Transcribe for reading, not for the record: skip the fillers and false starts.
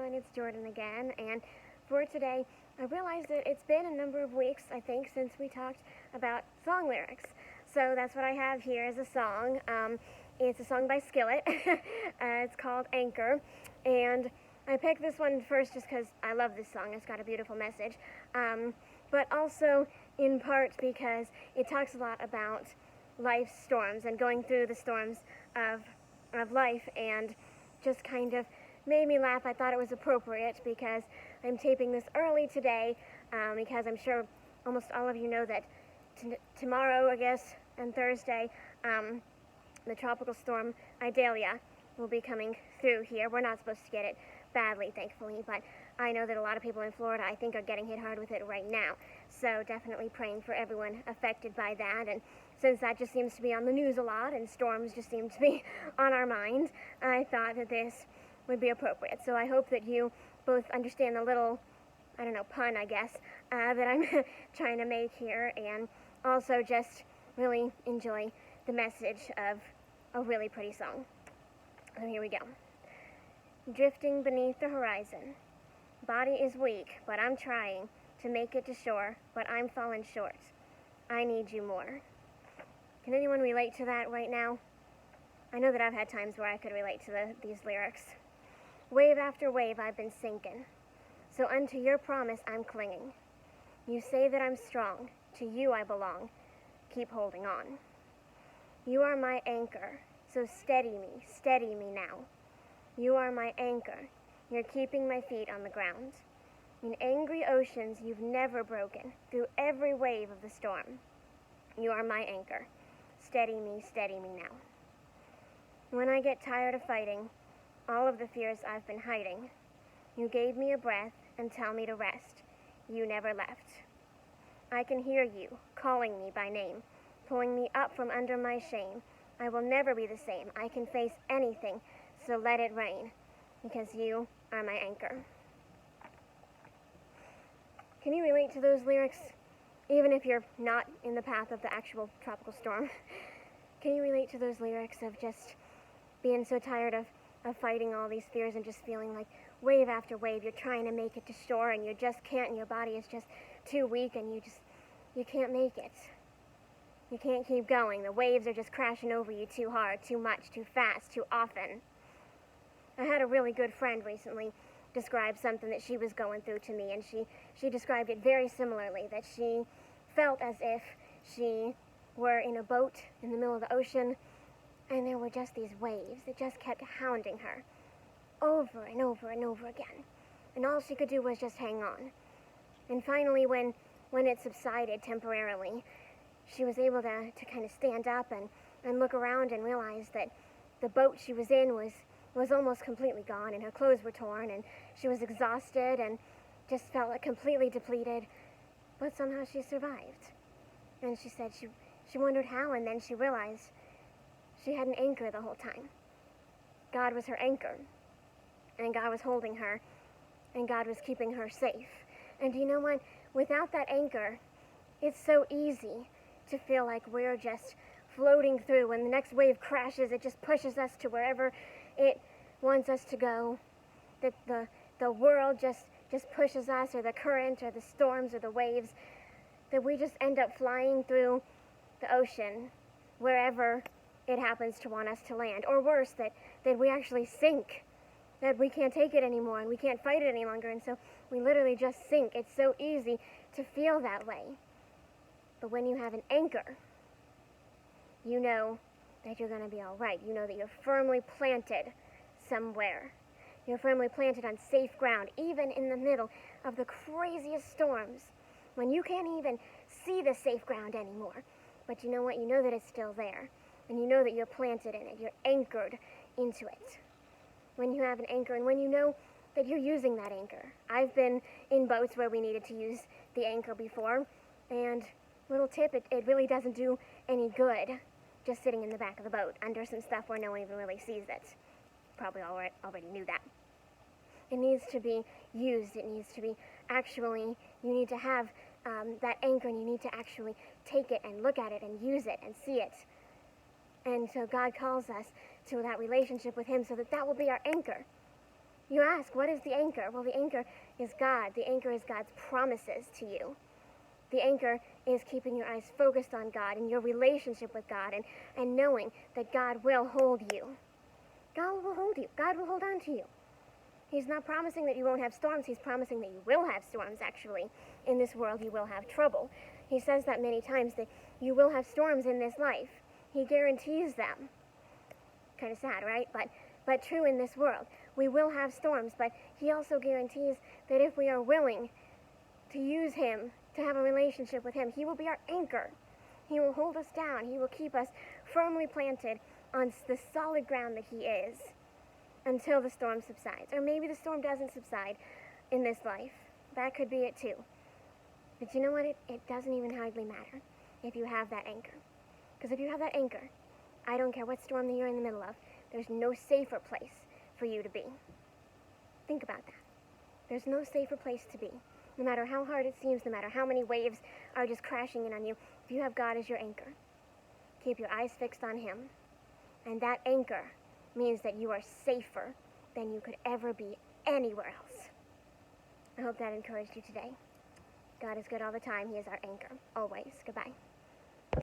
everyone, it's Jordan again, and for today, I realized that it's been a number of weeks, I think, since we talked about song lyrics. So that's what I have here as a song. It's a song by Skillet. It's called Anchor, and I picked this one first just because I love this song. It's got a beautiful message, but also in part because it talks a lot about life's storms and going through the storms of life, and just kind of made me laugh. I thought it was appropriate because I'm taping this early today, because I'm sure almost all of you know that tomorrow, I guess, and Thursday, the tropical storm Idalia will be coming through here. We're not supposed to get it badly, thankfully, but I know that a lot of people in Florida, I think, are getting hit hard with it right now. So definitely praying for everyone affected by that. And since that just seems to be on the news a lot and storms just seem to be on our minds, I thought that this would be appropriate. So I hope that you both understand the little, I don't know, pun, I guess, that I'm trying to make here, and also just really enjoy the message of a really pretty song. So here we go. Drifting beneath the horizon. Body is weak, but I'm trying to make it to shore, but I'm falling short. I need you more. Can anyone relate to that right now? I know that I've had times where I could relate to these lyrics. Wave after wave I've been sinking, so unto your promise I'm clinging. You say that I'm strong, to you I belong, keep holding on. You are my anchor, so steady me now. You are my anchor, you're keeping my feet on the ground. In angry oceans you've never broken, through every wave of the storm. You are my anchor, steady me now. When I get tired of fighting all of the fears I've been hiding, you gave me a breath and tell me to rest. You never left. I can hear you calling me by name, pulling me up from under my shame. I will never be the same. I can face anything, so let it rain, because you are my anchor. Can you relate to those lyrics, even if you're not in the path of the actual tropical storm? Can you relate to those lyrics of just being so tired of fighting all these fears and just feeling like wave after wave you're trying to make it to shore and you just can't, and your body is just too weak and you can't make it. You can't keep going. The waves are just crashing over you too hard, too much, too fast, too often. I had a really good friend recently describe something that she was going through to me, and she described it very similarly, that she felt as if she were in a boat in the middle of the ocean, and there were just these waves that just kept hounding her over and over and over again. And all she could do was just hang on. And finally, when it subsided temporarily, she was able to kind of stand up and look around and realize that the boat she was in was almost completely gone, and her clothes were torn, and she was exhausted and just felt like completely depleted. But somehow she survived. And she said she wondered how, and then she realized she had an anchor the whole time. God was her anchor, and God was holding her, and God was keeping her safe. And do you know what? Without that anchor, it's so easy to feel like we're just floating through. When the next wave crashes, it just pushes us to wherever it wants us to go. That the world just pushes us, or the current, or the storms, or the waves, that we just end up flying through the ocean wherever it happens to want us to land. Or worse, that we actually sink, that we can't take it anymore and we can't fight it any longer, and so we literally just sink. It's so easy to feel that way. But when you have an anchor, you know that you're going to be all right. You know that you're firmly planted somewhere. You're firmly planted on safe ground, even in the middle of the craziest storms, when you can't even see the safe ground anymore. But you know what? You know that it's still there. And you know that you're planted in it. You're anchored into it. When you have an anchor, and when you know that you're using that anchor. I've been in boats where we needed to use the anchor before, and little tip, it really doesn't do any good just sitting in the back of the boat under some stuff where no one even really sees it. Probably already knew that. It needs to be used. It needs to be actually, you need to have that anchor, and you need to actually take it and look at it and use it and see it. And so God calls us to that relationship with Him so that will be our anchor. You ask, what is the anchor? Well, the anchor is God. The anchor is God's promises to you. The anchor is keeping your eyes focused on God and your relationship with God, and knowing that God will hold you. God will hold you. God will hold on to you. He's not promising that you won't have storms. He's promising that you will have storms, actually. In this world, you will have trouble. He says that many times, that you will have storms in this life. He guarantees them. Kind of sad, right? But true in this world. We will have storms, but he also guarantees that if we are willing to use him, to have a relationship with him, he will be our anchor. He will hold us down. He will keep us firmly planted on the solid ground that he is until the storm subsides. Or maybe the storm doesn't subside in this life. That could be it too. But you know what? It doesn't even hardly matter if you have that anchor. Because if you have that anchor, I don't care what storm that you're in the middle of, there's no safer place for you to be. Think about that. There's no safer place to be. No matter how hard it seems, no matter how many waves are just crashing in on you, if you have God as your anchor, keep your eyes fixed on him. And that anchor means that you are safer than you could ever be anywhere else. I hope that encouraged you today. God is good all the time. He is our anchor. Always. Goodbye.